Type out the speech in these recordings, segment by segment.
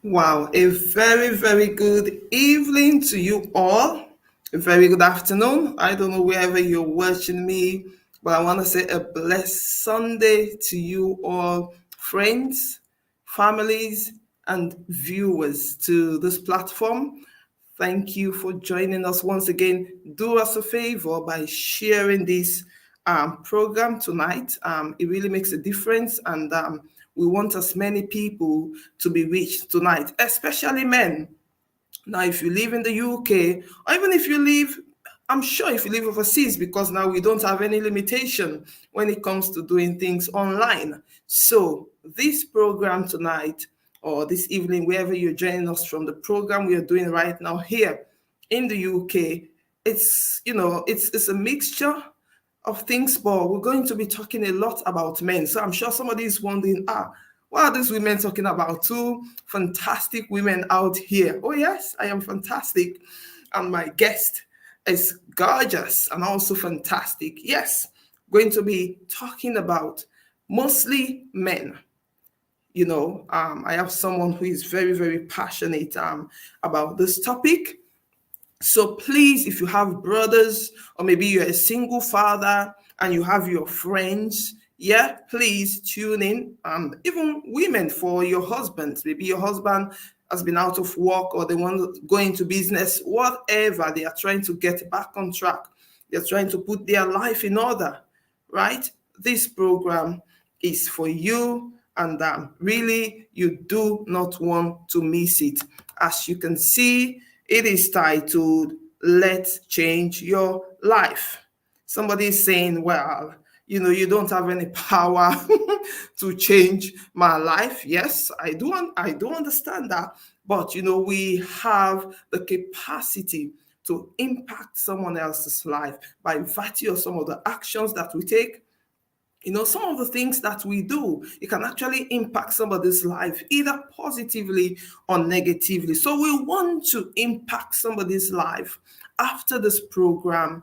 Wow, a very, very good evening to you all. A very good afternoon. I don't know wherever you're watching me, but I want to say a blessed Sunday to you all, friends, families, and viewers to this platform. Thank you for joining us once again. Do us a favor by sharing this program tonight. It really makes a difference, and we want as many people to be reached tonight, especially men. Now, if you live in the UK, or even if you live, I'm sure if you live overseas, because now we don't have any limitation when it comes to doing things online. So, this program tonight or this evening, wherever you're joining us from, the program we are doing right now here in the UK, it's a mixture of things, but we're going to be talking a lot about men. So I'm sure somebody is wondering, what are these women talking about? Two fantastic women out here. Oh, yes, I am fantastic. And my guest is gorgeous and also fantastic. Yes, going to be talking about mostly men. I have someone who is very, very passionate about this topic. So please, if you have brothers, or maybe you're a single father and you have your friends, yeah, please tune in. Even women, for your husbands. Maybe your husband has been out of work, or they want to go into business, whatever. They are trying to get back on track. They're trying to put their life in order, right? This program is for you, and really, you do not want to miss it. As you can see, it is titled Let's Change Your Life. Somebody is saying, well, you don't have any power to change my life. Yes, I do understand that. But we have the capacity to impact someone else's life by virtue of some of the actions that we take. Some of the things that we do, it can actually impact somebody's life, either positively or negatively. So we want to impact somebody's life after this program,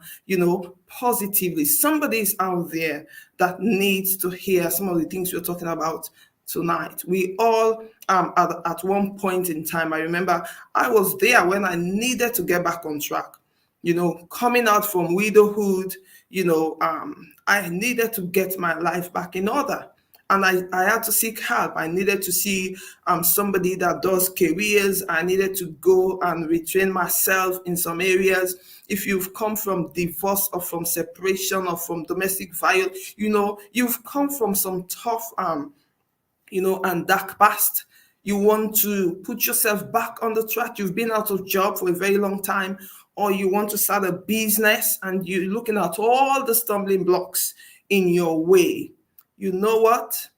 positively. Somebody is out there that needs to hear some of the things we're talking about tonight. We all, at one point in time, I remember I was there when I needed to get back on track. Coming out from widowhood, I needed to get my life back in order. And I had to seek help. I needed to see somebody that does careers. I needed to go and retrain myself in some areas. If you've come from divorce or from separation or from domestic violence, you've come from some tough and dark past. You want to put yourself back on the track. You've been out of job for a very long time, or you want to start a business and you're looking at all the stumbling blocks in your way. You know what?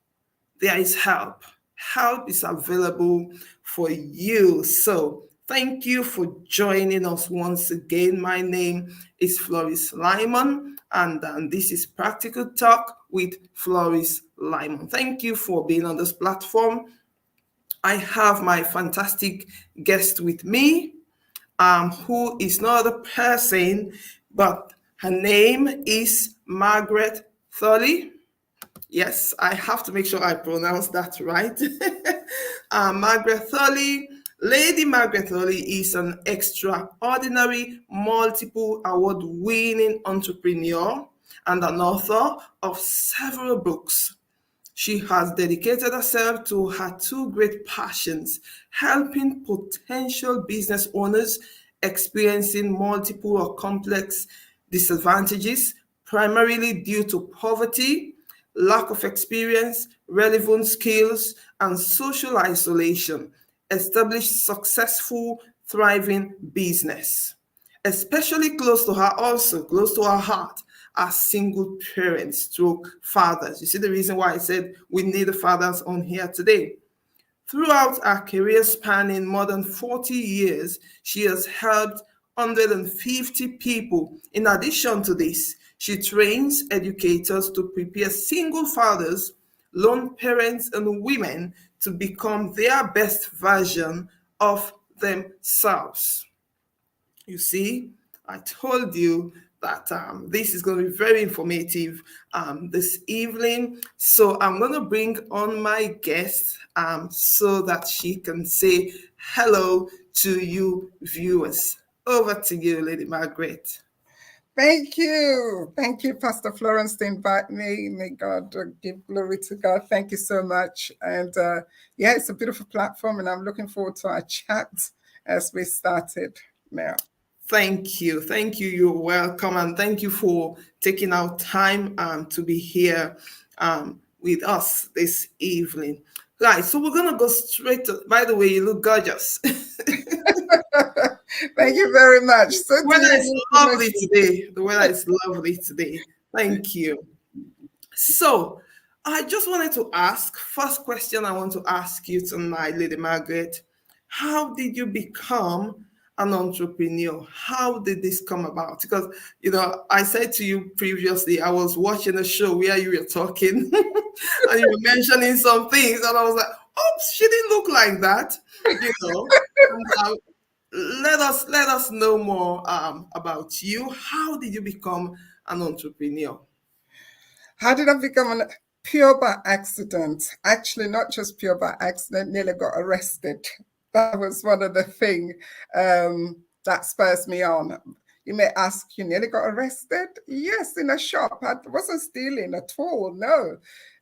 There is help. Help is available for you. So thank you for joining us once again. My name is Floris Lyman, and this is Practical Talk with Floris Lyman. Thank you for being on this platform. I have my fantastic guest with me, who is no other person, but her name is Margaret Thorli. Yes, I have to make sure I pronounce that right. Margaret Thorli, Lady Margaret Thorli is an extraordinary, multiple award-winning entrepreneur and an author of several books. She has dedicated herself to her two great passions, helping potential business owners experiencing multiple or complex disadvantages, primarily due to poverty, lack of experience, relevant skills, and social isolation, establish successful, thriving business. Especially close to her, also close to her heart, are single parents, stroke fathers. You see the reason why I said we need the fathers on here today. Throughout her career spanning more than 40 years, she has helped 150 people. In addition to this, she trains educators to prepare single fathers, lone parents, and women to become their best version of themselves. You see, I told you that this is going to be very informative this evening. So I'm going to bring on my guest so that she can say hello to you viewers. Over to you, Lady Margaret. Thank you. Thank you, Pastor Florence, to invite me. May God give glory to God. Thank you so much. And yeah, it's a beautiful platform, and I'm looking forward to our chat as we started now. Thank you. Thank you. You're welcome. And thank you for taking out time to be here with us this evening. Right. So we're going to go straight to, by the way, you look gorgeous. Thank you very much. So The do weather is you. lovely today. The weather is lovely today. Thank you. So I just wanted to ask, first question I want to ask you tonight, Lady Margaret, how did you become an entrepreneur? How did this come about? Because, I said to you previously, I was watching a show where you were talking and you were mentioning some things, and I was like, oops, she didn't look like that, you know. And, let us know more about you. How did you become an entrepreneur? How did I become an pure by accident? Actually, not just pure by accident, nearly got arrested. That was one of the things that spurs me on. You may ask, you nearly got arrested? Yes, in a shop. I wasn't stealing at all. No,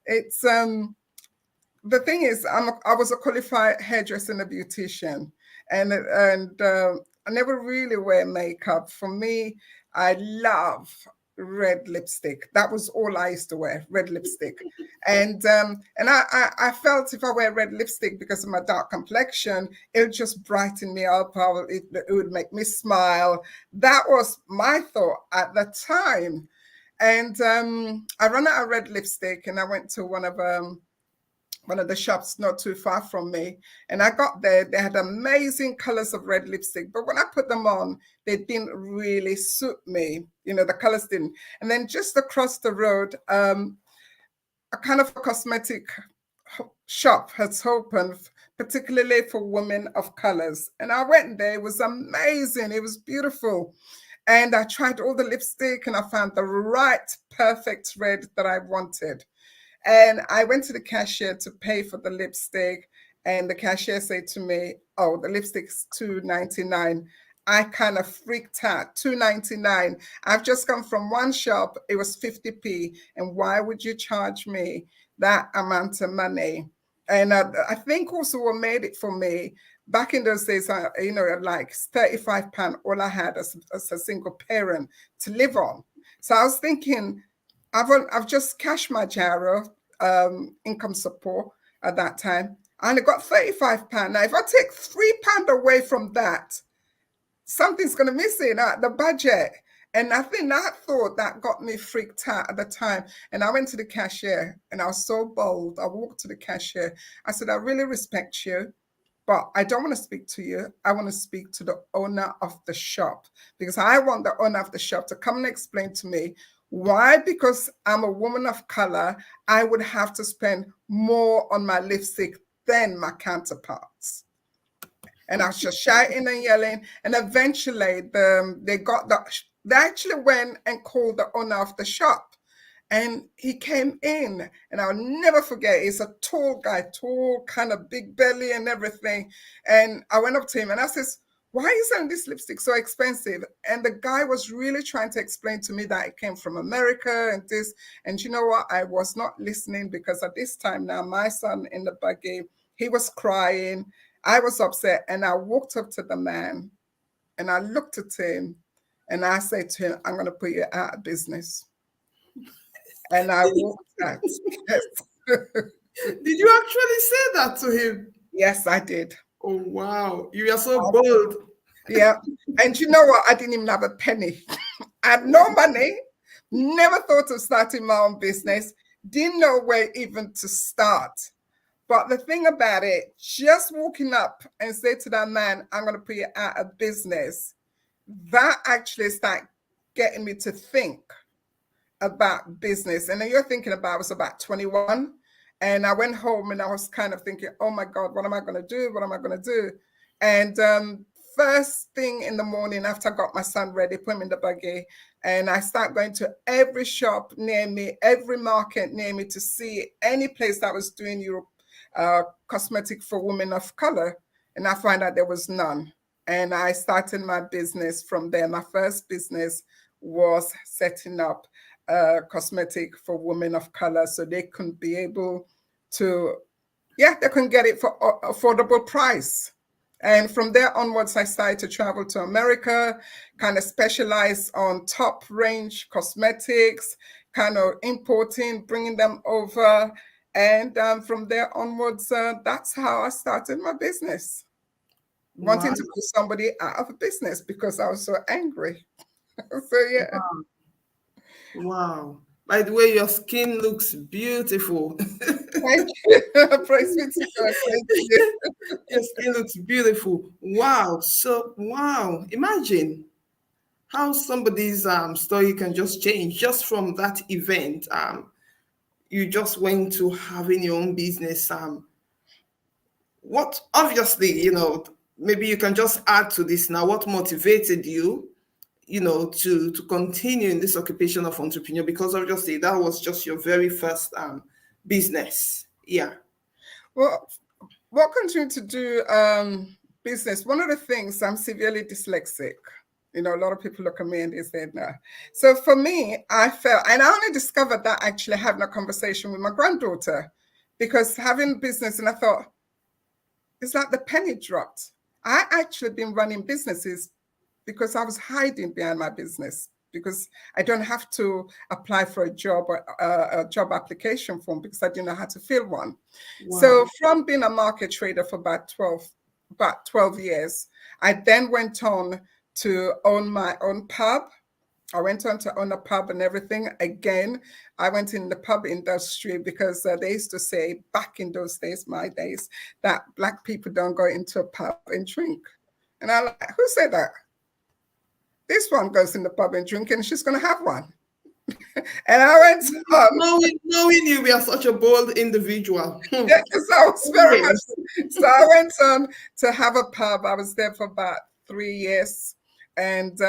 it's the thing is, I was a qualified hairdresser and a beautician, and I never really wear makeup. For me, I love red lipstick. That was all I used to wear, red lipstick, and I felt if I wear red lipstick because of my dark complexion, it would just brighten me up. It would make me smile. That was my thought at the time, and I ran out of red lipstick, and I went to one of the shops not too far from me. And I got there, they had amazing colors of red lipstick. But when I put them on, they didn't really suit me. The colors didn't. And then just across the road, a kind of a cosmetic shop has opened, particularly for women of colors. And I went there, it was amazing, it was beautiful. And I tried all the lipstick and I found the right perfect red that I wanted. And I went to the cashier to pay for the lipstick, and the cashier said to me, "Oh, the lipstick's $2.99." I kind of freaked out. $2.99. I've just come from one shop, it was 50p. And why would you charge me that amount of money? And I think also what made it for me back in those days, like £35, all I had as a single parent to live on. So I was thinking, I've just cashed my gyro income support at that time, and I got £35. Now, if I take £3 away from that, something's going to miss in the budget. And I think that thought that got me freaked out at the time. And I went to the cashier, and I was so bold. I walked to the cashier. I said, "I really respect you, but I don't want to speak to you. I want to speak to the owner of the shop, because I want the owner of the shop to come and explain to me why, because I'm a woman of color, I would have to spend more on my lipstick than my counterparts." And I was just shouting and yelling. And eventually they actually went and called the owner of the shop. And he came in, and I'll never forget, he's a tall guy, tall, kind of big belly and everything. And I went up to him and I says, "Why are you selling this lipstick so expensive?" And the guy was really trying to explain to me that it came from America and this. And you know what? I was not listening, because at this time now, my son in the buggy, he was crying. I was upset, and I walked up to the man and I looked at him and I said to him, "I'm going to put you out of business." And I walked out. Yes. Did you actually say that to him? Yes, I did. Oh, wow. You are so bold. Yeah. And you know what? I didn't even have a penny. I had no money, never thought of starting my own business, didn't know where even to start. But the thing about it, just walking up and say to that man, "I'm going to put you out of business," that actually started getting me to think about business. And then you're thinking about, I was about 21, and I went home and I was kind of thinking, "Oh my God, what am I going to do? What am I going to do?" And first thing in the morning after I got my son ready, put him in the buggy, and I start going to every shop near me, every market near me to see any place that was doing Europe cosmetic for women of color. And I find out there was none. And I started my business from there. My first business was setting up cosmetic for women of color so they could be able to, yeah, they can get it for affordable price. And from there onwards, I started to travel to America, kind of specialize on top range cosmetics, kind of importing, bringing them over. And from there onwards, that's how I started my business, Wow. wanting to put somebody out of a business because I was so angry. So, yeah. Wow. Wow. By the way, your skin looks beautiful. Thank you. Praise be to God. Thank you. Your skin looks beautiful. Wow. So, wow. Imagine how somebody's story can just change just from that event. You just went to having your own business. What obviously, maybe you can just add to this now. What motivated you, to continue in this occupation of entrepreneur? Because obviously that was just your very first business. Yeah. Well, what continued to do business? One of the things, I'm severely dyslexic. You know, a lot of people look at me and they say no. So for me, I felt, and I only discovered that actually having a conversation with my granddaughter, because having business, and I thought, it's like the penny dropped. I actually been running businesses because I was hiding behind my business because I don't have to apply for a job or a job application form because I didn't know how to fill one. Wow. So from being a market trader for about 12 years, I then went on to own my own pub. I went on to own a pub and everything. Again, I went in the pub industry because they used to say back in those days, my days, that Black people don't go into a pub and drink. And I like, who said that? This one goes in the pub and drink and she's going to have one. And I went on. Knowing you, we are such a bold individual. Yeah, because I was very much. Yes. So I went on to have a pub. I was there for about 3 years. And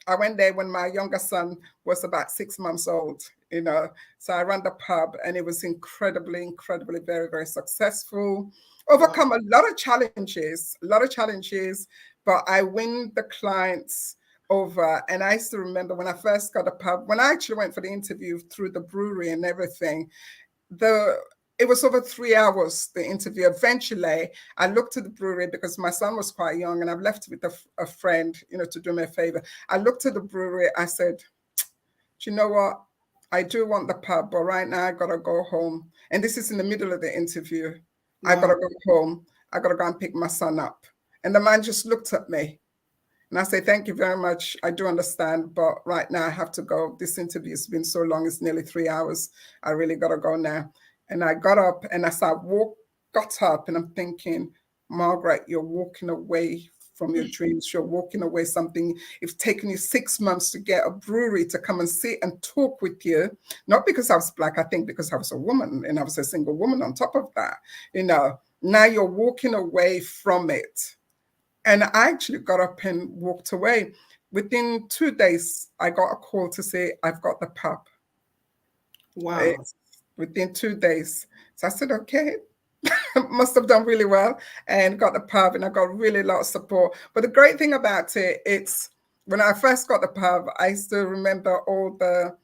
I went there when my younger son was about 6 months old, you know. So I ran the pub and it was incredibly, incredibly, very, very successful. Wow. Overcome a lot of challenges, but I win the clients over. And I still remember when I first got a pub, when I actually went for the interview through the brewery and everything, it was over 3 hours, the interview. Eventually, I looked at the brewery because my son was quite young and I've left with a friend, you know, to do me a favor. I looked at the brewery. I said, do you know what? I do want the pub, but right now I got to go home. And this is in the middle of the interview. I got to Wow. go home. I got to go and pick my son up. And the man just looked at me. And I say, thank you very much. I do understand, but right now I have to go. This interview has been so long, it's nearly 3 hours. I really got to go now. And I got up and as I got up and I'm thinking, Margaret, you're walking away from your dreams. You're walking away something. It's taken you 6 months to get a brewery to come and sit and talk with you. Not because I was Black, I think because I was a woman and I was a single woman on top of that. You know, now you're walking away from it. And I actually got up and walked away. Within 2 days, I got a call to say, I've got the pub. Wow. It's within 2 days. So I said, okay, must have done really well and got the pub and I got really a lot of support. But the great thing about it, it's when I first got the pub, I still remember all the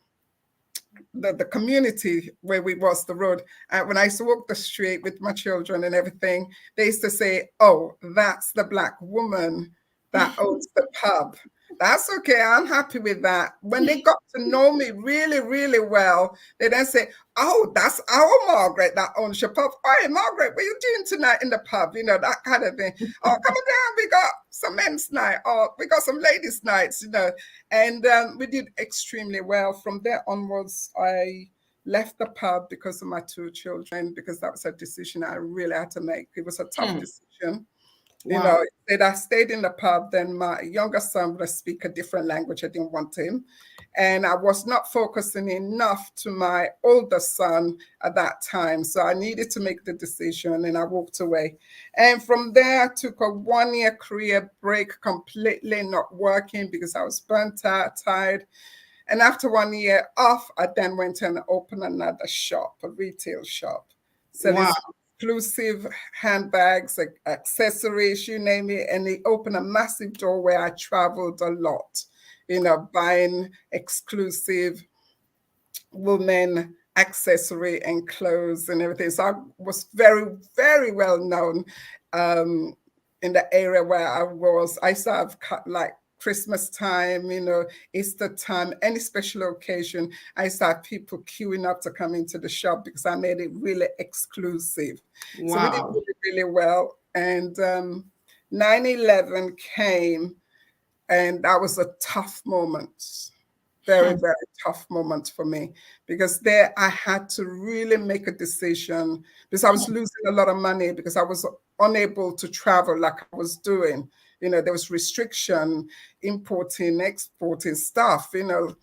community where we was the road. And when I used to walk the street with my children and everything, they used to say, oh, that's the Black woman that owns the pub. That's okay. I'm happy with that. When they got to know me really, really well, they then say, oh, that's our Margaret that owns your pub. Hey, Margaret, what are you doing tonight in the pub? You know, that kind of thing. Oh, come on down. We got some men's night or we got some ladies' nights, you know. And we did extremely well. From there onwards, I left the pub because of my two children, because that was a decision I really had to make. It was a tough decision. You know, Wow. if I stayed in the pub, then my younger son would speak a different language. I didn't want him. And I was not focusing enough to my older son at that time. So I needed to make the decision and I walked away. And from there, I took a 1 year career break, completely not working because I was burnt out, tired. And after 1 year off, I then went and opened another shop, a retail shop, selling Wow. exclusive handbags, accessories, you name it. And it opened a massive door where I traveled a lot, you know, buying exclusive women accessory and clothes and everything. So I was very, very well known um, in the area where I was. I used to have like Christmas time, you know, Easter time, any special occasion. I used to have people queuing up to come into the shop because I made it really exclusive. So we did Wow. really, really well. And 9/11 came, and that was a tough moment, very, Hmm. very tough moment for me because there I had to really make a decision because I was losing a lot of money because I was unable to travel like I was doing. You know, there was restriction, importing, exporting stuff, you know,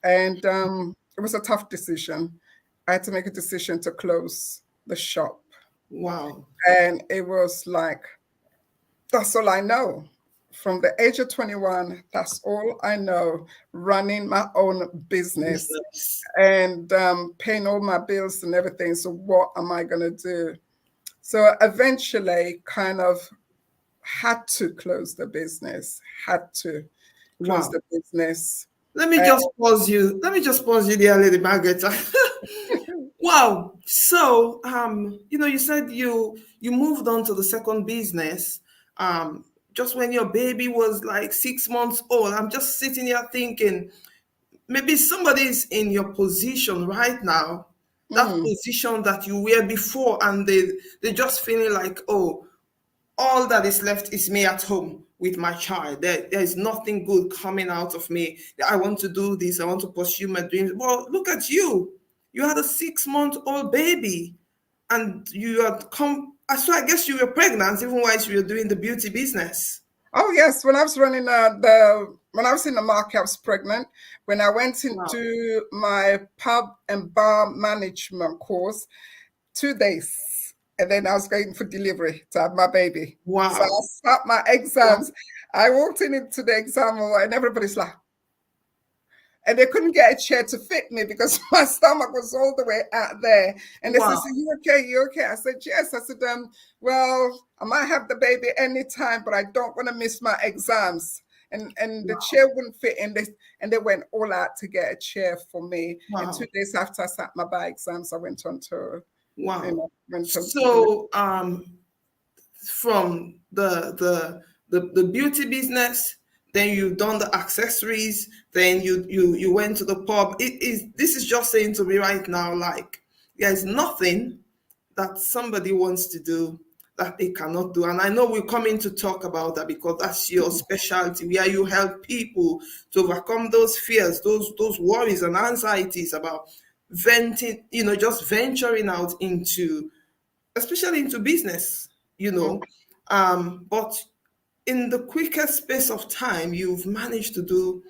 and it was a tough decision. I had to make a decision to close the shop. Wow. And it was like, that's all I know. From the age of 21, that's all I know, running my own business Business. and paying all my bills and everything. So, what am I going to do? So, eventually, kind of had to close the business, had to close Wow. the business. Let me And, just pause you. Let me just pause you there, Lady Margaret. Wow. So, you said you moved on to the second business, just when your baby was like 6 months old. I'm just sitting here thinking, maybe somebody's in your position right now, that mm, position that you were before, and they just feeling like, oh, all that is left is me at home with my child. There is nothing good coming out of me. I want to do this. I want to pursue my dreams. Well, look at you. You had a 6-month-old baby, and you had come. So I guess you were pregnant even while you were doing the beauty business. oh yes, when I was running the when I was in the market, I was pregnant. When I went Wow. into my pub and bar management course, 2 days, and then I was going for delivery to have my baby. So I Wow. sat my Wow. exams. I walked into the exam hall, and everybody's like, and they couldn't get a chair to fit me because my stomach was all the way out there. And they said, Wow. "So you okay? You okay?" I said, "Yes." I said, well, I might have the baby anytime, but I don't want to miss my exams." And the Wow. chair wouldn't fit in this, and they went all out to get a chair for me. And Wow. 2 days after I sat my bar exams, I went on to, Wow. went on to deliver. So, from the beauty business, then you've done the accessories, then you went to the pub. It is This is just saying to me right now, like, there's nothing that somebody wants to do that they cannot do. And I know we're coming to talk about that because that's your specialty, where you help people to overcome those fears, those worries and anxieties about venting, just venturing out into, especially into business, you Mm. know. But in the quickest space of time, you've managed to do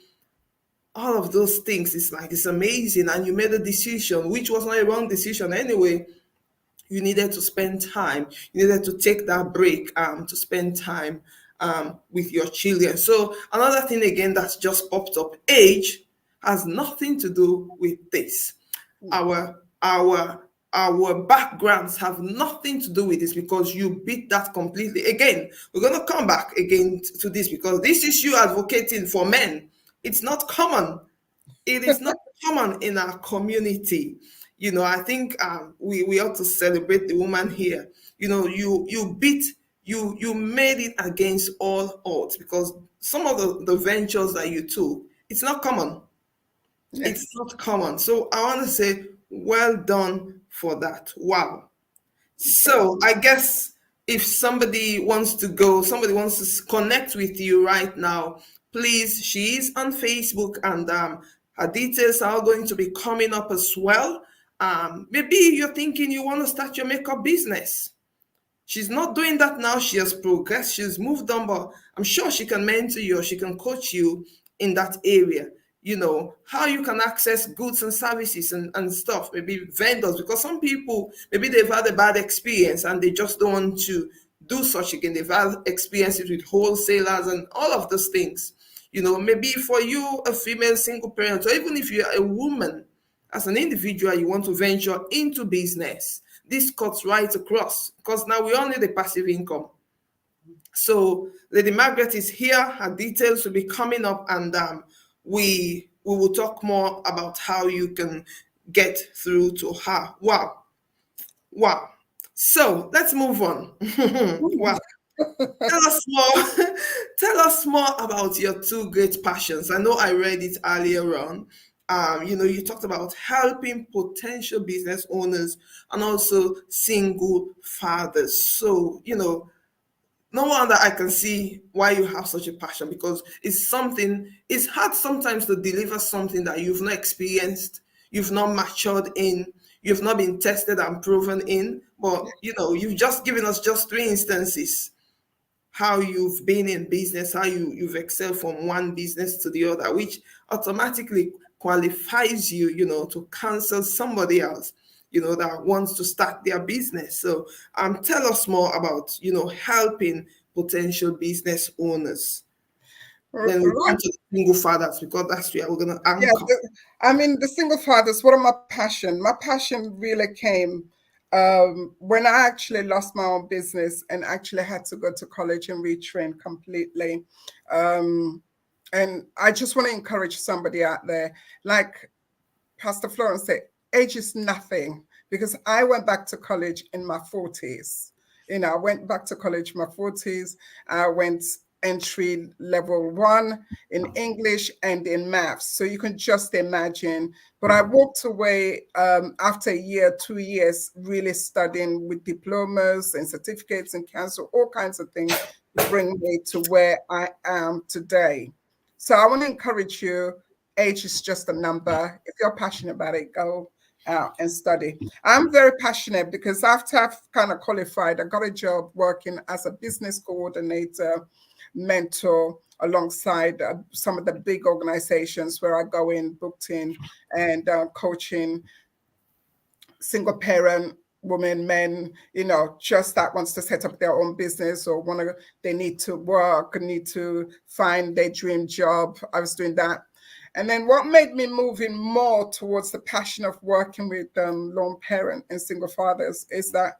all of those things. It's like, it's amazing. And you made a decision, which was not a wrong decision anyway. You needed to spend time. You needed to take that break to spend time with your children. So another thing again that's just popped up, age has nothing to do with this. Our backgrounds have nothing to do with this, because you beat that completely. Again, we're going to come back again to this, because this is you advocating for men. It's not common. It is not common in our community. I think we ought to celebrate the woman here. You made it against all odds, because some of the ventures that you took, it's not common. It's Yes. not common. So I want to say, well done for that. Wow. Thank So you. I guess if somebody wants to connect with you right now, please, she is on Facebook, and her details are going to be coming up as well. Maybe you're thinking you want to start your makeup business. She's not doing that now. She has progressed. She's moved on, but I'm sure she can mentor you or she can coach you in that area. How you can access goods and services and stuff, maybe vendors, because some people, maybe they've had a bad experience and they just don't want to do such again. They've had experiences with wholesalers and all of those things. Maybe for you, a female single parent, or even if you're a woman, as an individual, you want to venture into business, this cuts right across because now we all need a passive income. So Lady Margaret is here. Her details will be coming up, and we will talk more about how you can get through to her. Wow, wow. So let's move on. Wow. Tell us more. Tell us more about your two great passions. I know I read it earlier on. You talked about helping potential business owners and also single fathers. So, no wonder I can see why you have such a passion, because it's hard sometimes to deliver something that you've not experienced, you've not matured in, you've not been tested and proven in. But, you've just given us just three instances how you've been in business, how you've excelled from one business to the other, which automatically qualifies you, to counsel somebody else, that wants to start their business. So tell us more about, helping potential business owners. Then we'll come Right. to the single fathers, because that's where we're gonna Yeah, anchor. I mean, the single fathers, what are my passion? My passion really came when I actually lost my own business and actually had to go to college and retrain completely. Um, and I just want to encourage somebody out there, like Pastor Florence said, age is nothing, because I went back to college in my 40s. I went back to college in my 40s. I went entry level one in English and in maths. So you can just imagine. But I walked away after a year, 2 years, really studying with diplomas and certificates and council, all kinds of things to bring me to where I am today. So I want to encourage you. Age is just a number. If you're passionate about it, go out and study. I'm very passionate because after I've kind of qualified, I got a job working as a business coordinator, mentor, alongside some of the big organizations where I go in, booked in, and coaching single parent women, men, just that wants to set up their own business or they need to work, need to find their dream job. I was doing that. And then what made me moving more towards the passion of working with lone parent and single fathers is that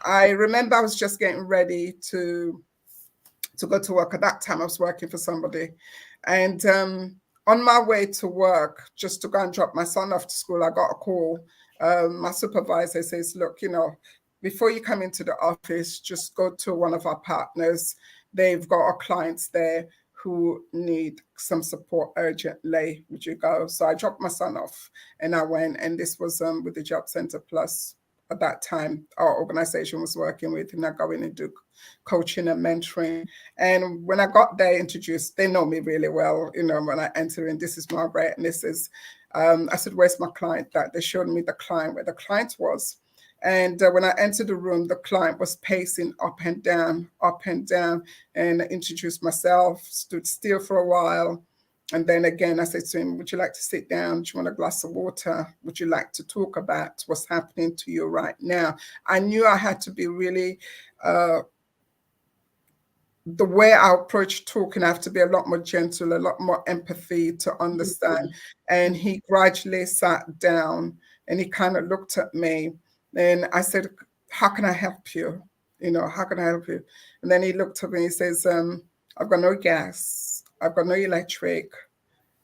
I remember I was just getting ready to go to work. At that time, I was working for somebody. And on my way to work, just to go and drop my son off to school, I got a call. My supervisor says, look, before you come into the office, just go to one of our partners. They've got our clients there who need some support urgently. Would you go? So I dropped my son off and I went, and this was with the Job Center Plus. At that time, our organization was working with, and I go in and do coaching and mentoring. And when I got there introduced, they know me really well. When I enter in, this is Margaret, and this is, I said, where's my client? That they showed me the client, where the client was. And when I entered the room, the client was pacing up and down, and I introduced myself, stood still for a while. And then again, I said to him, would you like to sit down? Do you want a glass of water? Would you like to talk about what's happening to you right now? I knew I had to be really, the way I approach talking, I have to be a lot more gentle, a lot more empathy to understand. And he gradually sat down and he kind of looked at me. And I said, how can I help you? How can I help you? And then he looked at me, he says, I've got no gas, I've got no electric,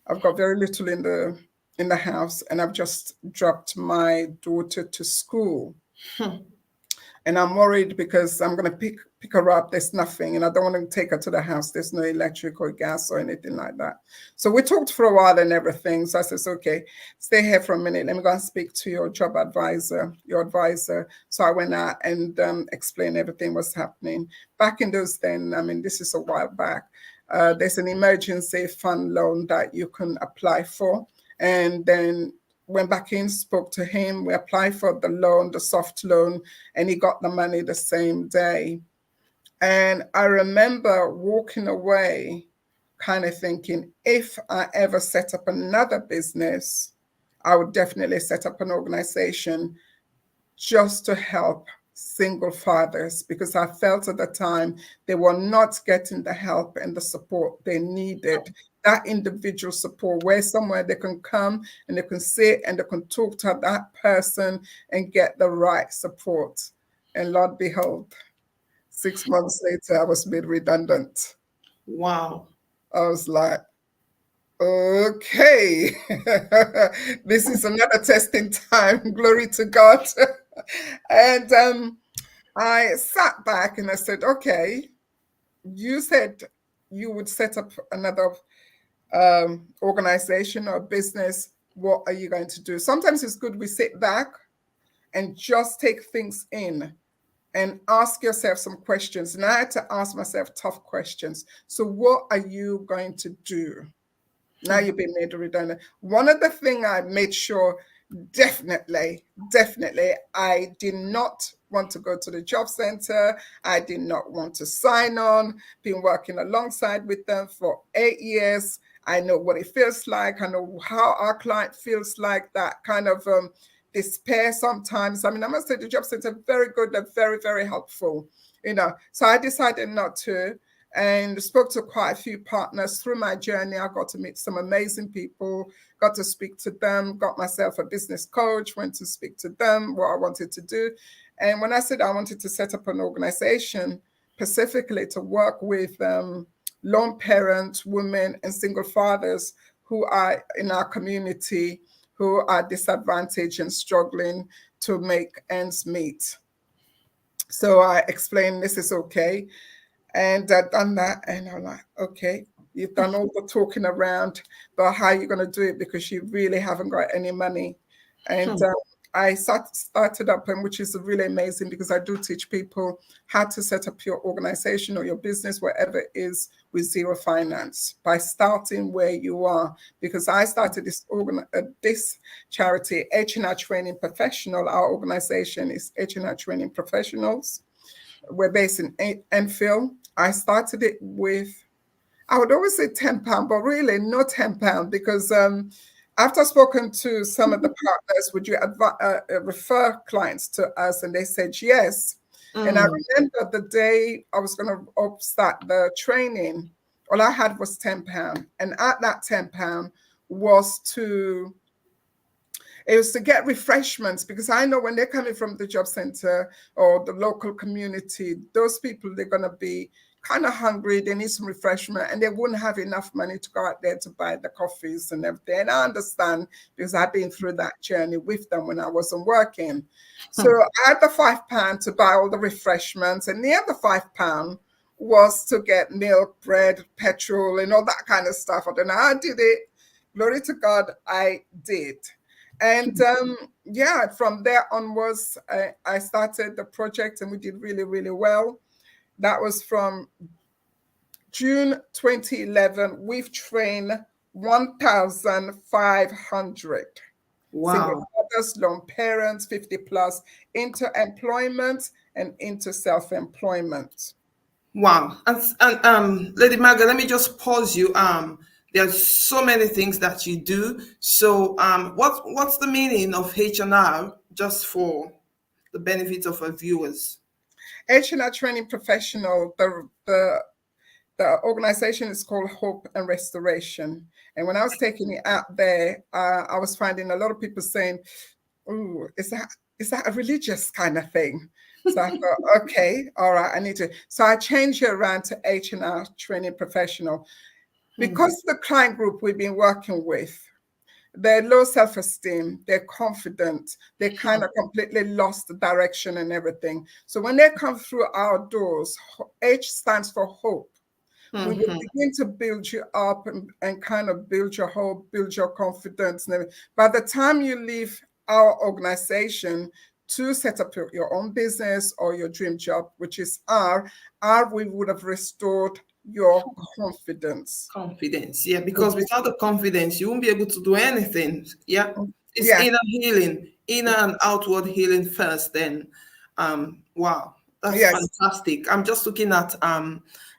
I've got very little in the house, and I've just dropped my daughter to school. And I'm worried because I'm going to pick her up. There's nothing, and I don't want to take her to the house. There's no electric or gas or anything like that. So we talked for a while and everything. So I said, okay, stay here for a minute. Let me go and speak to your job advisor, your advisor. So I went out and explained everything was happening. Back in those then, I mean, this is a while back. There's an emergency fund loan that you can apply for. And then went back in, spoke to him. We applied for the loan, the soft loan, and he got the money the same day. And I remember walking away kind of thinking, if I ever set up another business, I would definitely set up an organization just to help single fathers, because I felt at the time they were not getting the help and the support they needed. That individual support, where somewhere they can come and they can sit and they can talk to that person and get the right support. And Lord behold, 6 months later, I was made redundant. Wow. I was like, okay, this is another testing time. Glory to God. And I sat back and I said, okay, you said you would set up another organization or business. What are you going to do? Sometimes it's good we sit back and just take things in and ask yourself some questions. And I had to ask myself tough questions. So, what are you going to do? Now you've been made redundant. One of the things I made sure, definitely, I did not want to go to the job center. I did not want to sign on. Been working alongside with them for 8 years. I know what it feels like. I know how our client feels like, that kind of despair sometimes. I mean, I must say the job center very good. They're very, very helpful, you know. So I decided not to, and spoke to quite a few partners through my journey. I got to meet some amazing people, got to speak to them, got myself a business coach, went to speak to them, what I wanted to do. And when I said I wanted to set up an organization specifically to work with lone parents, women, and single fathers who are in our community, who are disadvantaged and struggling to make ends meet. So I explained this is okay. And I'd done that, and I'm like, okay, you've done all the talking around, but how are you going to do it? Because you really haven't got any money. And I started up, and which is really amazing, because I do teach people how to set up your organization or your business, wherever it is, with zero finance by starting where you are. Because I started this charity, H&R Training Professional. Our organization is H&R Training Professionals. We're based in Enfield. I started it with, I would always say £10, but really not £10, because after I've spoken to some of the partners, would you refer clients to us? And they said yes. And I remember the day I was going to start the training, all I had was £10. And at that £10 was to get refreshments, because I know when they're coming from the job center or the local community, those people, they're going to be kind of hungry. They need some refreshment, and they wouldn't have enough money to go out there to buy the coffees and everything. And I understand, because I've been through that journey with them when I wasn't working. So I had the £5 to buy all the refreshments, and the other £5 was to get milk, bread, petrol, and all that kind of stuff. I don't know how I did it. Glory to God, I did. And yeah, from there onwards, I started the project, and we did really, really well. That was from June 2011. We've trained 1,500 single Wow. mothers, lone parents, 50 plus, into employment and into self-employment. Wow. And Lady Margaret, let me just pause you. There's so many things that you do. So what's the meaning of H&R, just for the benefit of our viewers? H&R Training Professional, the organization is called Hope and Restoration. And when I was taking it out there, I was finding a lot of people saying, "Ooh, is that a religious kind of thing?" So I thought, okay, all right, I need to. So I changed it around to H&R Training Professional, because the client group we've been working with, they're low self-esteem, they're confident, they kind of completely lost the direction and everything. So when they come through our doors, H stands for hope. We will begin to build you up and kind of build your hope, build your confidence. And everything. By the time you leave our organization to set up your own business or your dream job, which is we would have restored your confidence. Confidence, yeah, because without the confidence, you won't be able to do anything. Yeah. It's Yeah. inner healing, inner and outward healing first. Then, wow, that's Yes. fantastic. I'm just looking at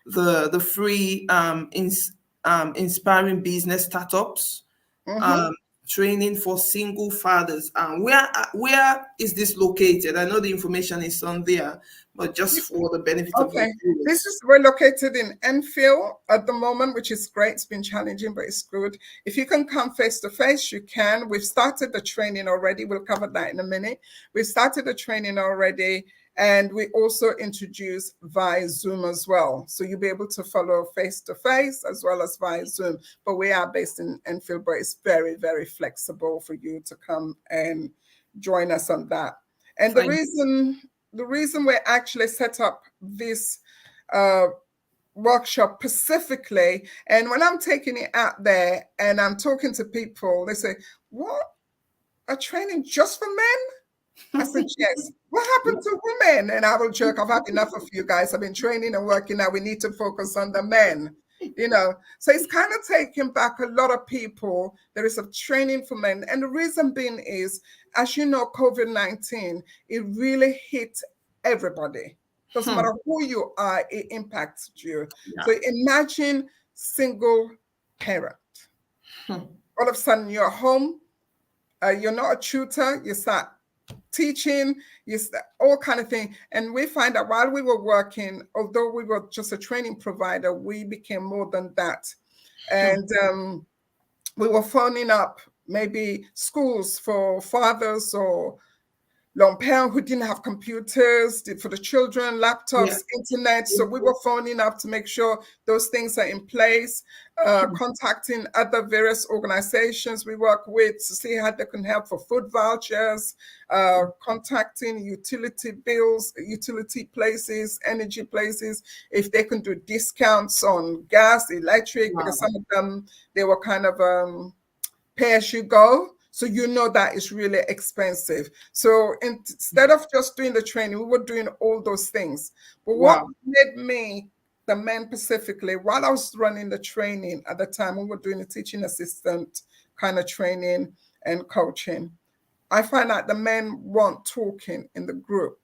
the free inspiring business startups Mm-hmm. um training for single fathers. Where is this located? I know the information is on there, but just for the benefit of the Okay. This viewers. is we're located in Enfield at the moment, which is great. It's been challenging, but it's good. If you can come face to face, you can. We've started the training already. We'll cover that in a minute. We've started the training already, and we also introduce via Zoom as well. So you'll be able to follow face to face as well as via Zoom. But we are based in Enfield, but it's very, very flexible for you to come and join us on that. And the Thank reason we actually set up this uh, workshop specifically, and when I'm taking it out there and I'm talking to people, they say, "What? A training just for men?" I said, "Yes." "What happened to women?" And I will joke, "I've had enough of you guys. I've been training and working now. We need to focus on the men." So it's kind of taking back a lot of people. There is a training for men. And the reason being is, as you know, COVID-19, it really hit everybody. Doesn't you. matter who you are, it impacts you. Yeah. So imagine single parent. All of a sudden you're home, you're not a tutor, you start teaching, all kind of thing. And we find that while we were working, although we were just a training provider, we became more than that. And we were phoning up maybe schools for fathers or long parents who didn't have computers for the children, Yeah. laptops, internet. So we were phoning up to make sure those things are in place, contacting other various organizations we work with to see how they can help for food vouchers, contacting utility bills, utility places, energy places, if they can do discounts on gas, electric, because Wow. some of them, they were kind of pay as you go. So you know that is really expensive. So instead of just doing the training, we were doing all those things. But what Wow. made me, the men specifically, while I was running the training at the time, we were doing a teaching assistant kind of training and coaching. I find out the men weren't talking in the group.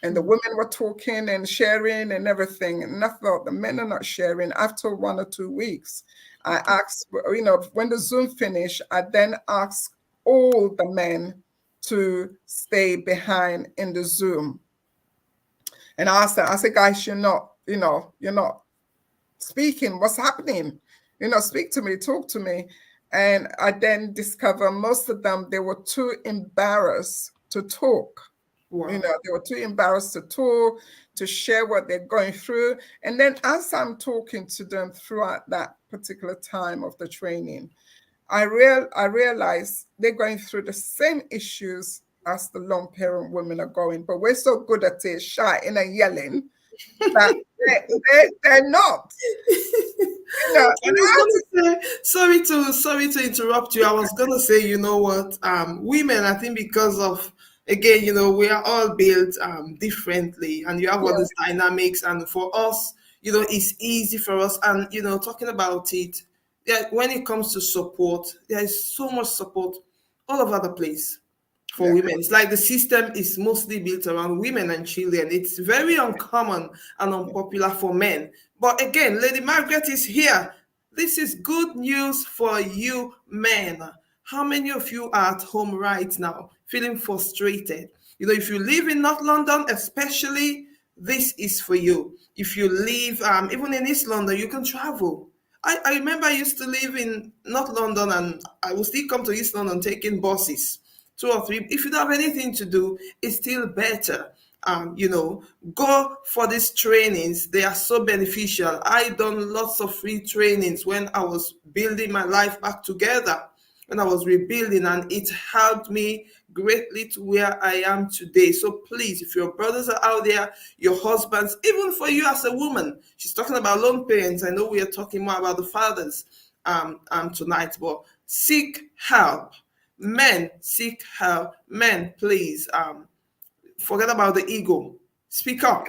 And the women were talking and sharing and everything. And I thought the men are not sharing. After 1 or 2 weeks, I asked, when the Zoom finished, I then asked all the men to stay behind in the Zoom. And I asked them, I said, "Guys, you're not speaking. What's happening? Speak to me, talk to me." And I then discovered most of them, they were too embarrassed to talk. Wow. They were too embarrassed to talk, to share what they're going through. And then as I'm talking to them throughout that particular time of the training, I realize they're going through the same issues as the long parent women are going, but we're so good at it, shouting and yelling, that they're not. I And was I had to, gonna say, sorry to interrupt you. I was gonna say, you know what, women, I think because of, again, we are all built differently, and you have all yeah, these dynamics, and for us, it's easy for us, and talking about it, yeah, when it comes to support, there is so much support all over the place for yeah, women. It's like the system is mostly built around women and children. It's very uncommon and yeah, unpopular for men. But again, Lady Margaret is here. This is good news for you men. How many of you are at home right now feeling frustrated? If you live in North London, especially, this is for you. If you live even in East London, you can travel. I remember I used to live in North London, and I would still come to East London taking buses, 2 or 3. If you don't have anything to do, it's still better. Go for these trainings. They are so beneficial. I done lots of free trainings when I was building my life back together, when I was rebuilding, and it helped me greatly to where I am today. So please, if your brothers are out there, your husbands, even for you as a woman, she's talking about lone parents. I know we are talking more about the fathers tonight, but seek help. Men, seek help. Men, please, forget about the ego. Speak up.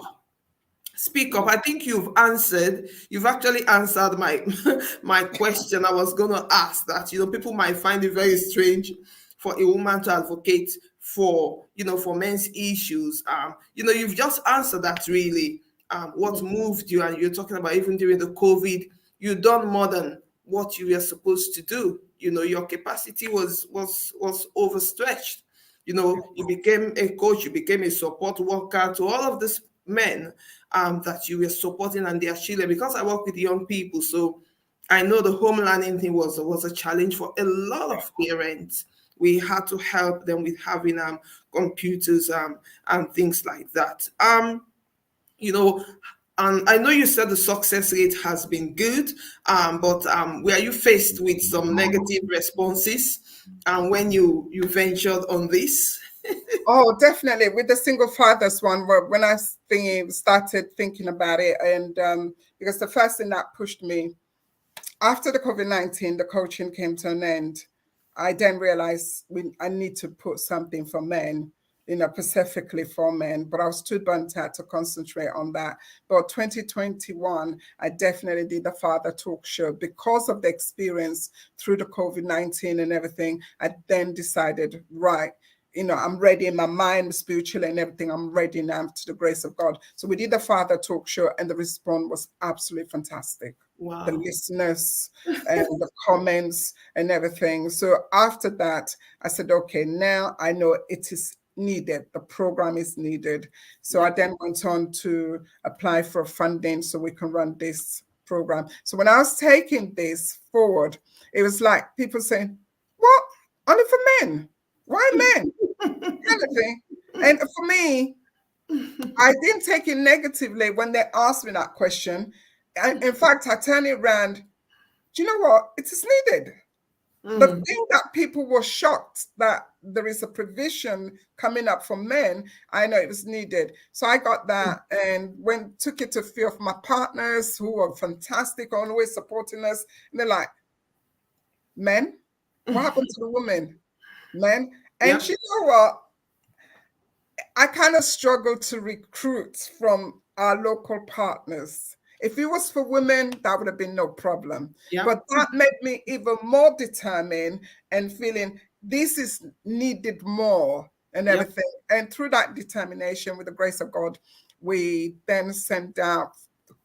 Speak up. I think you've actually answered my my question. I was gonna ask that. People might find it very strange for a woman to advocate for, for men's issues. You've just answered that really. What moved you, and you're talking about even during the COVID, you done more than what you were supposed to do. Your capacity was overstretched. You became a coach, you became a support worker to all of these men that you were supporting and their children. Because I work with young people, so I know the home learning thing was a challenge for a lot of parents. We had to help them with having computers and things like that. You know, and I know you said the success rate has been good, but were you faced with some negative responses when you ventured on this? Oh, definitely. With the single fathers one, when I started thinking about it, and because the first thing that pushed me after the COVID-19, the coaching came to an end. I then realized I need to put something for men, specifically for men, but I was too burnt out to concentrate on that. But 2021, I definitely did the Father Talk Show because of the experience through the COVID-19 and everything. I then decided, right, I'm ready in my mind, spiritually and everything. I'm ready now to the grace of God. So we did the Father Talk Show, and the response was absolutely fantastic. Wow. The listeners and the comments and everything. So after that, I said, okay, now I know it is needed. The program is needed. So I then went on to apply for funding so we can run this program. So when I was taking this forward, it was like people saying, what? Only for men? Why men? Kind of thing. And for me, I didn't take it negatively when they asked me that question. In fact, I turned it around. Do you know what? It is needed. The thing that people were shocked that there is a provision coming up for men, I know it was needed. So I got that and took it to a few of my partners who were fantastic, always supporting us. And they're like, men? What happened to the women? Men? And you know what? I kind of struggled to recruit from our local partners. If it was for women, that would have been no problem. But that made me even more determined and feeling this is needed more and everything. And through that determination, with the grace of God, we then sent out,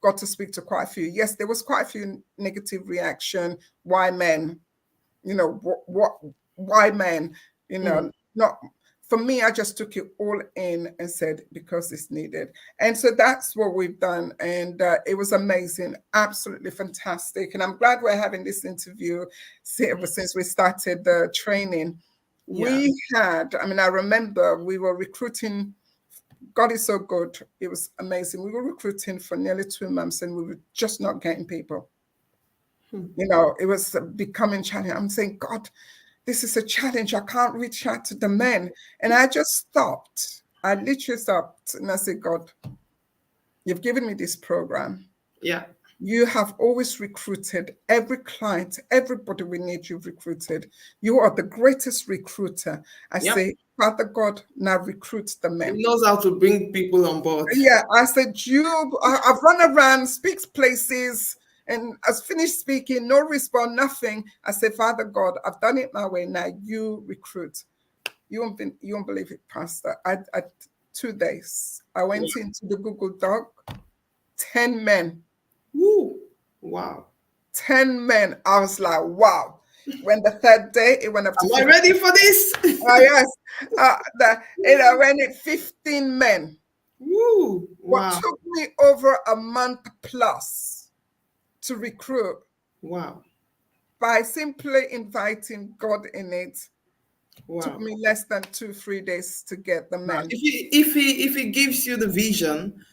got to speak to quite a few. Yes, there was quite a few negative reaction. Why men? Why men? Not for me. I just took it all in and said, because it's needed. And so that's what we've done. And it was amazing, absolutely fantastic. And I'm glad we're having this interview ever since we started the training. We had, I remember we were recruiting. God is so good. It was amazing. We were recruiting for nearly 2 months and we were just not getting people. It was becoming challenging. I'm saying, God, this is a challenge. I can't reach out to the men. And I just stopped. I literally stopped and I said, God, you've given me this program. Yeah. You have always recruited every client, everybody we need, you've recruited. You are the greatest recruiter. I say, Father God, now recruit the men. He knows how to bring people on board. Yeah, I said, I've run around, speaks places, and as finished speaking, no response, nothing. I said, Father God, I've done it my way. Now you recruit. You won't believe it, Pastor. I 2 days. I went into the Google Doc, 10 men. Woo. Wow. 10 men. I was like, wow. When the third day, it went up to Am I ready for this? yes. It went at 15 men. Woo. Wow. What took me over a month plus to recruit. Wow. By simply inviting God in it. Wow. Took me less than 2-3 days to get the men. If he gives you the vision,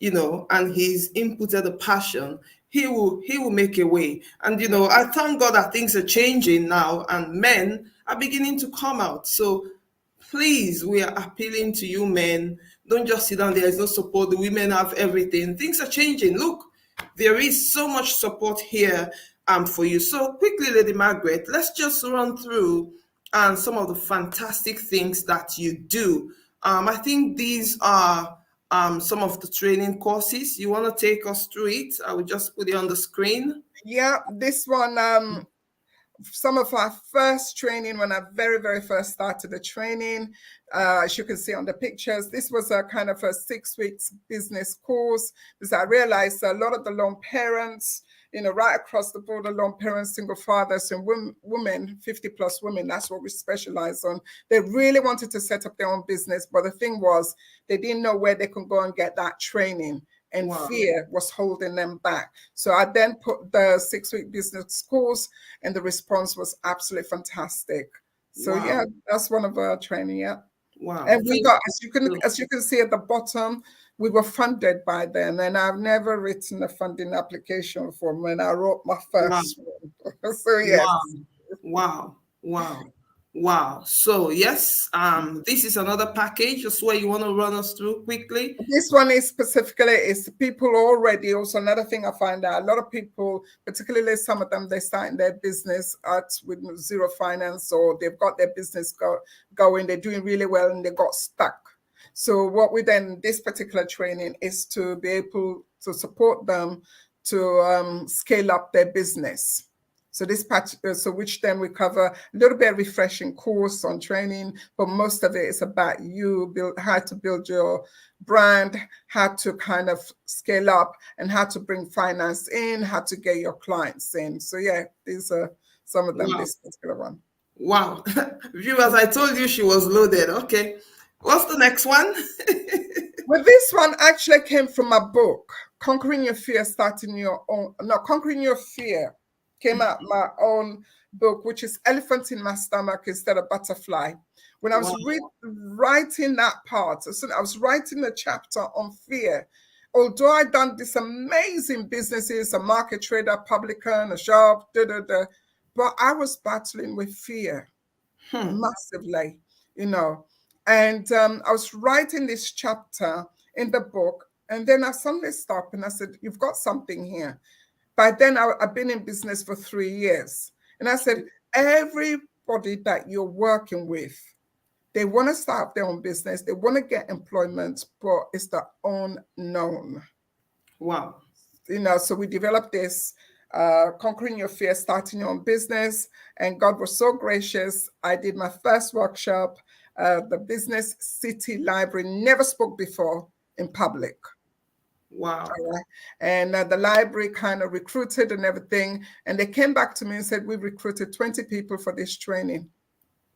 and he's inputted the passion, he will make a way. And I thank God that things are changing now and men are beginning to come out. So please, we are appealing to you men. Don't just sit down. There is no support. The women have everything. Things are changing. Look, there is so much support here for you. So quickly, Lady Margaret, let's just run through some of the fantastic things that you do. I think these are some of the training courses. You want to take us through it? I will just put it on the screen. Yeah, this one, some of our first training when I very, very first started the training. As you can see on the pictures, this was a kind of a 6 weeks business course, because I realized a lot of the lone parents, right across the board, lone parents, single fathers, and women, 50 plus women, that's what we specialize on. They really wanted to set up their own business, but the thing was, they didn't know where they could go and get that training. And Wow. fear was holding them back. So I then put the 6 week business course, and the response was absolutely fantastic. So Wow. yeah, that's one of our training. Yeah. Wow. And we Thank got, you. as you can see at the bottom, we were funded by them, and I've never written a funding application form when I wrote my Wow. first one. So yes. Wow. Wow. Wow. Wow. So yes, this is another package. Just where you want to run us through quickly. This one is specifically is people already. Also, another thing I find out, a lot of people, particularly some of them, they starting their business with zero finance, or they've got their business going, they're doing really well, and they got stuck. So what we then, this particular training is to be able to support them to scale up their business. So this patch, so which then we cover a little bit of refreshing course on training, but most of it is about how to build your brand, how to kind of scale up, and how to bring finance in, how to get your clients in. So yeah, these are some of them. Wow. This particular one. Wow. Viewers, I told you she was loaded. Okay. What's the next one? Well, this one actually came from a book, Conquering Your Fear, Conquering Your Fear. Came out my own book, which is Elephant in My Stomach Instead of Butterfly. When I was writing that part, so I was writing the chapter on fear. Although I'd done these amazing businesses, a market trader, publican, a shop, but I was battling with fear massively, And I was writing this chapter in the book, and then I suddenly stopped and I said, "You've got something here." By then, I've been in business for 3 years. And I said, everybody that you're working with, they want to start their own business. They want to get employment, but it's the unknown. Wow. So we developed this Conquering Your Fear, Starting Your Own Business. And God was so gracious. I did my first workshop, the Business City Library, never spoke before in public. Wow. And the library kind of recruited and everything. And they came back to me and said, "We've recruited 20 people for this training."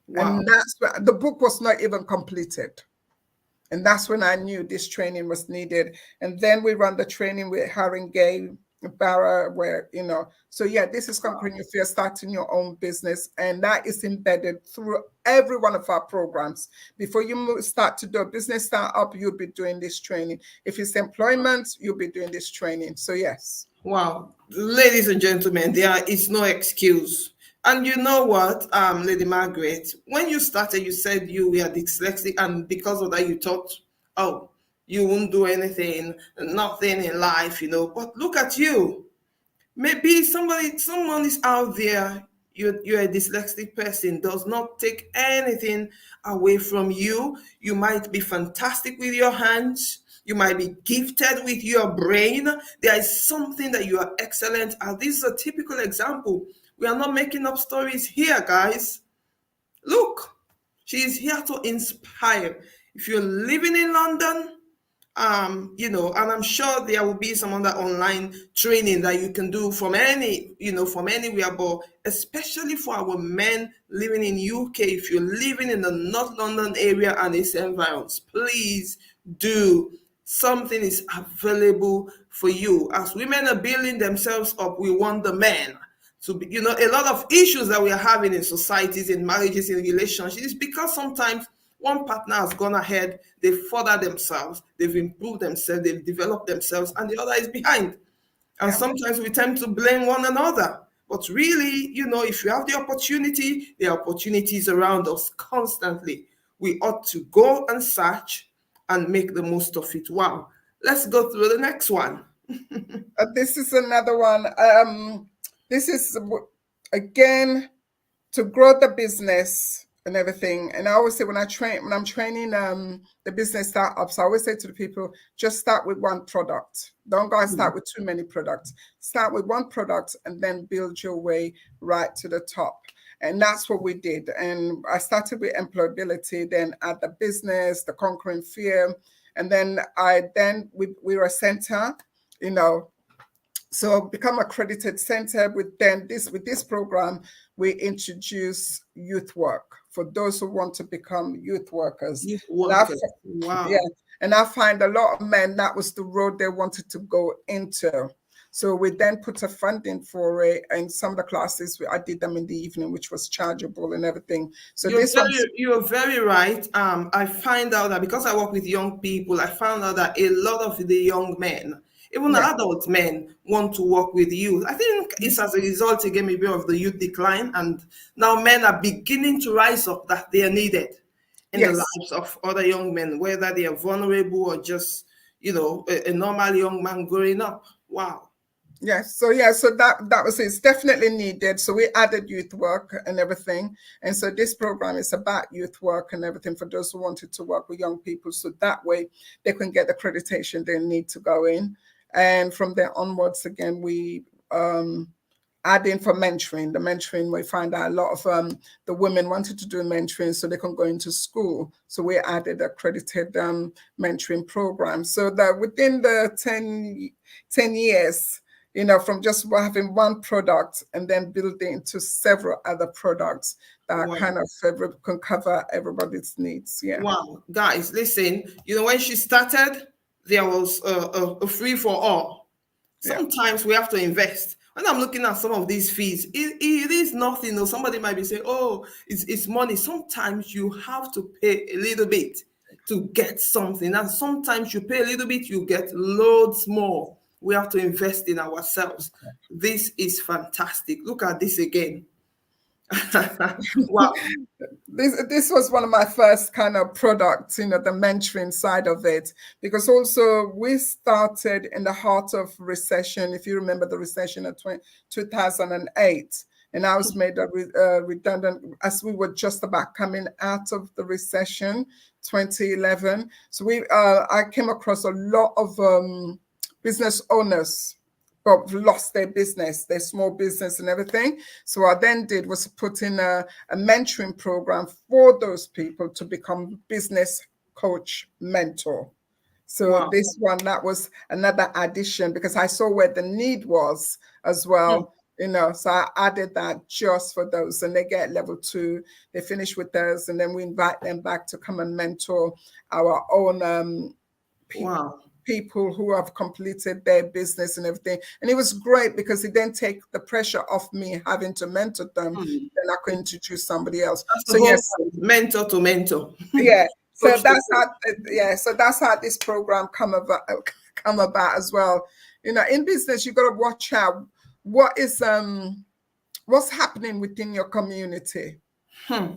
Wow. And that's when the book was not even completed. And that's when I knew this training was needed. And then we run the training with Haring Gay, Barra, where, so yeah, this is Conquering Your Fear, Starting Your Own Business. And that is embedded through every one of our programs. Before you start to do a business startup, you'll be doing this training. If it's employment, you'll be doing this training. So yes. Wow. Ladies and gentlemen, there is no excuse. And you know what, Lady Margaret, when you started, you said you were dyslexic, and because of that, you thought, oh, you won't do anything, nothing in life, But look at you. Maybe someone is out there. You're a dyslexic person. Does not take anything away from you. You might be fantastic with your hands. You might be gifted with your brain. There is something that you are excellent at. This is a typical example. We are not making up stories here, guys. Look, she is here to inspire. If you're living in London, and I'm sure there will be some other online training that you can do from from anywhere, but especially for our men living in UK, if you're living in the North London area and its environs, please do. Something is available for you. As women are building themselves up, we want the men to be, a lot of issues that we are having in societies, in marriages, in relationships, is because sometimes one partner has gone ahead, they've furthered themselves, they've improved themselves, they've developed themselves, and the other is behind. And sometimes we tend to blame one another. But really, if you have the opportunity, there are opportunities around us constantly. We ought to go and search and make the most of it. Wow. Let's go through the next one. This is another one. This is, again, to grow the business and everything. And I always say when I'm training the business startups, I always say to the people, just start with one product. Don't go and Mm. start with too many products. Start with one product and then build your way right to the top. And that's what we did. And I started with employability, then at the business, the conquering fear. And then we were a center, you know, so become accredited center with this program we introduce youth work for those who want to become youth workers. Youth And I workers. yeah, Wow. and I find a lot of men that was the road they wanted to go into. So we then put a funding for it, and some of the classes I did them in the evening, which was chargeable and everything. So this one's You're very right. I find out that because I work with young people, I found out that a lot of the young men, even yeah. adult men, want to work with youth. I think it's as a result again maybe of the youth decline, and now men are beginning to rise up that they are needed in the Yes. lives of other young men, whether they are vulnerable or just a normal young man growing up. Wow. Yes, so yeah, so that was it. It's definitely needed. So we added youth work and everything, and so this program is about youth work and everything for those who wanted to work with young people. So that way they can get the accreditation they need to go in, and from there onwards, again we add in for mentoring. The mentoring we find out a lot of the women wanted to do mentoring so they can go into school. So we added accredited mentoring program. So that within the 10 years, you know, from just having one product and then building to several other products that Wow. kind of can cover everybody's needs. Yeah. Wow, guys, listen. When she started, there was a free for all. Yeah. Sometimes we have to invest. When I'm looking at some of these fees, it is nothing. Or somebody might be saying, "Oh, it's money." Sometimes you have to pay a little bit to get something, and sometimes you pay a little bit, you get loads more. We have to invest in ourselves. This is fantastic. Look at this again. Wow. This was one of my first kind of products, you know, the mentoring side of it, because also we started in the heart of recession. If you remember the recession of 2008, and I was made redundant as we were just about coming out of the recession, 2011. So I came across a lot of business owners but lost their business, their small business and everything. So what I then did was put in a mentoring program for those people to become business coach mentor. So Wow. this one, that was another addition because I saw where the need was as Hmm. well. You know, so I added that just for those, and they get level 2. They finish with those, and then we invite them back to come and mentor our own Wow. people who have completed their business and everything. And it was great because it then take the pressure off me having to mentor them. Hmm. Then I could introduce somebody else. That's the So whole yes, point. Mentor to mentor. yeah. So Coach to that's how coach. so that's how this program come about as well. You know, in business you got to watch out what is what's happening within your community. Hmm.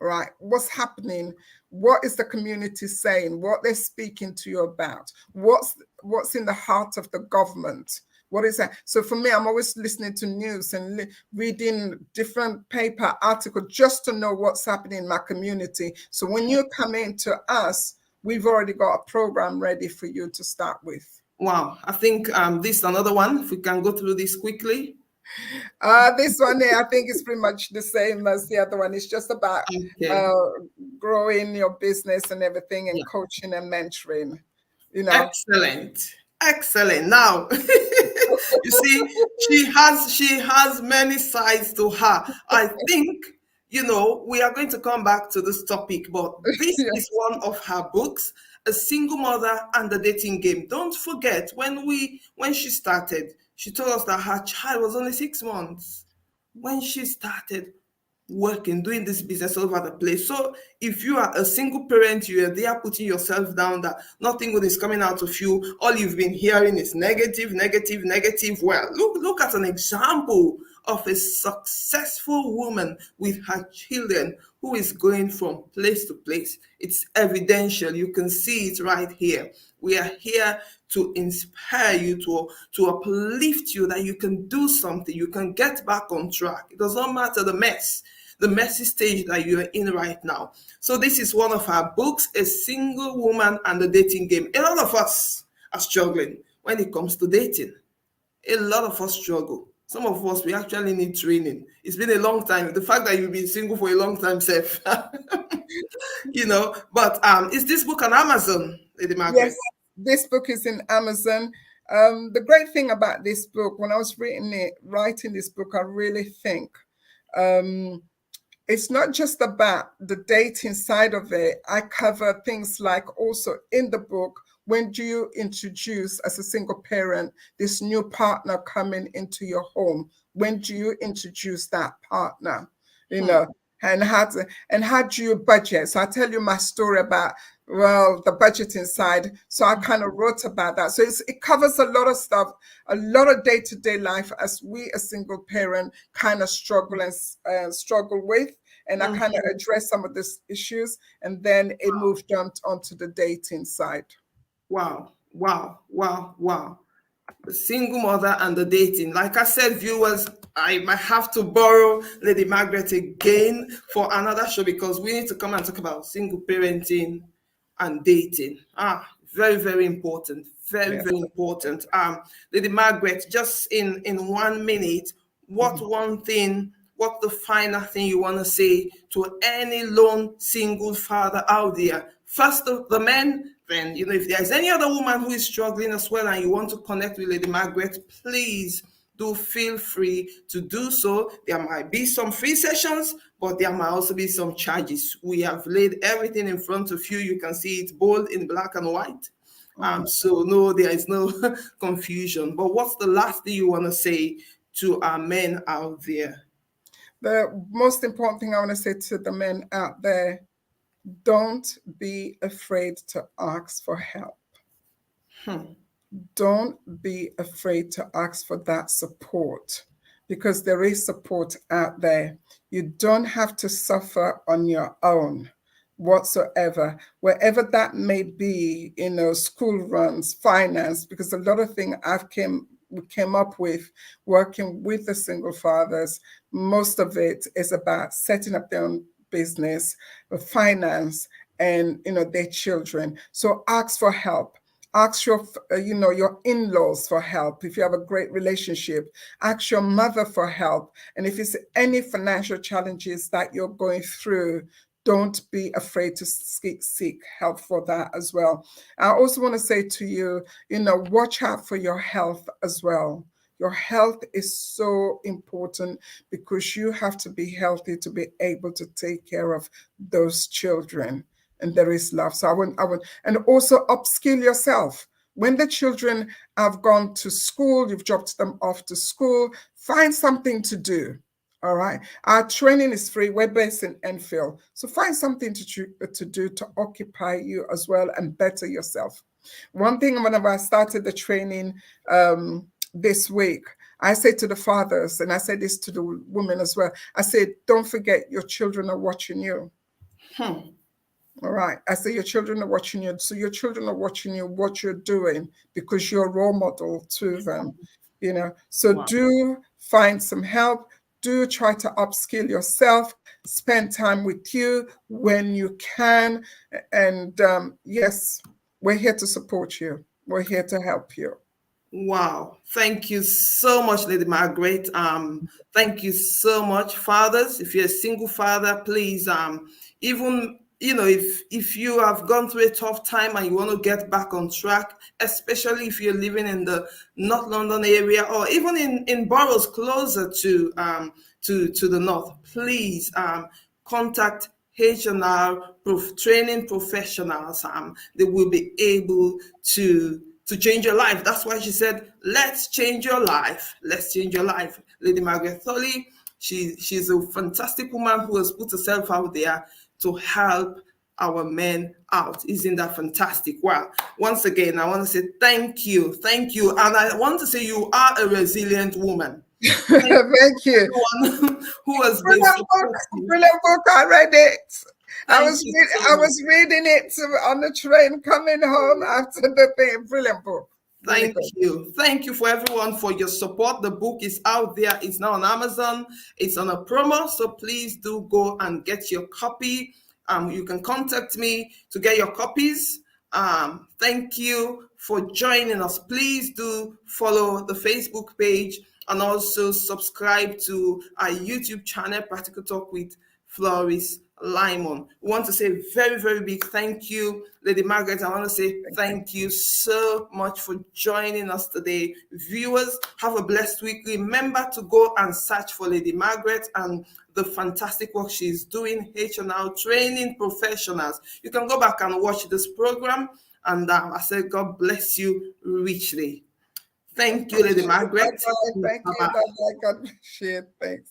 Right, what's happening, what is the community saying, what they're speaking to you about, what's in the heart of the government, what is that. So for me, I'm always listening to news and reading different paper articles just to know what's happening in my community. So when you come in to us, we've already got a program ready for you to start with. Wow. I think this is another one. If we can go through this quickly. This one here, I think is pretty much the same as the other one. It's just about Okay. uh, growing your business and everything, and Yeah. coaching and mentoring. You know, Excellent. Excellent. Now, you see, she has many sides to her. I think, we are going to come back to this topic, but this is yes, one of her books, A Single Mother and the Dating Game. Don't forget, when she started, she told us that her child was only 6 months when she started working, doing this business all over the place. So if you are a single parent, you are there putting yourself down that nothing good is coming out of you. All you've been hearing is negative, negative, negative. Well, look at an example of a successful woman with her children who is going from place to place. It's evidential. You can see it right here. We are here to inspire you, to uplift you that you can do something, you can get back on track. It does not matter the mess the messy stage that you're in right now. So this is one of our books, A Single Woman and the Dating Game. A lot of us are struggling when it comes to dating. A lot of us struggle. Some of us, we actually need training. It's been a long time. The fact that you've been single for a long time, Seth, But is this book on Amazon, Lady Yes, Margaret? this book is in Amazon. The great thing about this book, when I was writing this book, I really think um, it's not just about the dating side of it. I cover things like also in the book, when do you introduce as a single parent this new partner coming into your home? When do you introduce that partner? You know, and how do you budget? So I tell you my story about the budgeting side. So I kind of wrote about that. So it covers a lot of stuff, a lot of day-to-day life as we, a single parent, kind of struggle and struggle with. And I kind of addressed some of these issues, and then it moved onto the dating side. Wow, wow, wow, wow. The single mother and the dating. Like I said, viewers, I might have to borrow Lady Margaret again for another show because we need to come and talk about single parenting and dating. Very, very important. Very, Yes. very important. Lady Margaret, just in 1 minute, what the final thing you want to say to any lone single father out there? First, the men, then, if there's any other woman who is struggling as well and you want to connect with Lady Margaret, please do feel free to do so. There might be some free sessions, but there might also be some charges. We have laid everything in front of you. You can see it bold in black and white. So no, there is no confusion. But what's the last thing you want to say to our men out there? The most important thing I want to say to the men out there, don't be afraid to ask for help. Don't be afraid to ask for that support, because there is support out there. You don't have to suffer on your own whatsoever, wherever that may be, school runs, finance, because a lot of things we came up with working with the single fathers, most of it is about setting up their own business, finance, and their children. So ask for help. Ask your in-laws for help. If you have a great relationship, ask your mother for help. And if it's any financial challenges that you're going through, don't be afraid to seek help for that as well. I also want to say to you, watch out for your health as well. Your health is so important because you have to be healthy to be able to take care of those children. And there is love. So and also upskill yourself. When the children have gone to school, you've dropped them off to school, find something to do. All right. Our training is free. We're based in Enfield. So find something to do to occupy you as well and better yourself. One thing, whenever I started the training this week, I say to the fathers, and I say this to the women as well, I said, don't forget your children are watching you. All right. I say your children are watching you. So your children are watching you, what you're doing, because you're a role model to them. So Wow. do find some help. Do try to upskill yourself. Spend time with you when you can. And yes, we're here to support you. We're here to help you. Wow. Thank you so much, Lady Margaret. Thank you so much, fathers. If you're a single father, please, even if you have gone through a tough time and you want to get back on track, especially if you're living in the North London area or even in boroughs closer to the north, please contact H&R training professionals. They will be able to change your life. That's why she said, let's change your life. Let's change your life. Lady Margaret Thorli, she's a fantastic woman who has put herself out there to help our men out. Isn't that fantastic? Wow. Once again, I want to say thank you. Thank you. And I want to say you are a resilient woman. Thank you. Everyone who has been Brilliant book. I read it. I was reading it on the train coming home after the thing. Brilliant book. Really Thank good. you. Thank you for everyone for your support. The book is out there. It's now on Amazon. It's on a promo. So please do go and get your copy. You can contact me to get your copies. Thank you for joining us. Please do follow the Facebook page and also subscribe to our YouTube channel, Practical Talk with Floris Limon. We want to say very, very big thank you, Lady Margaret. I want to say Thank you. thank you so much for joining us today. Viewers, have a blessed week. Remember to go and search for Lady Margaret and the fantastic work she's doing, HNL training professionals. You can go back and watch this program. And I said, God bless you richly. Thank you, Lady Appreciate it. Margaret. Bye-bye. Thank you. Bye-bye. Bye-bye. God bless you. Thanks.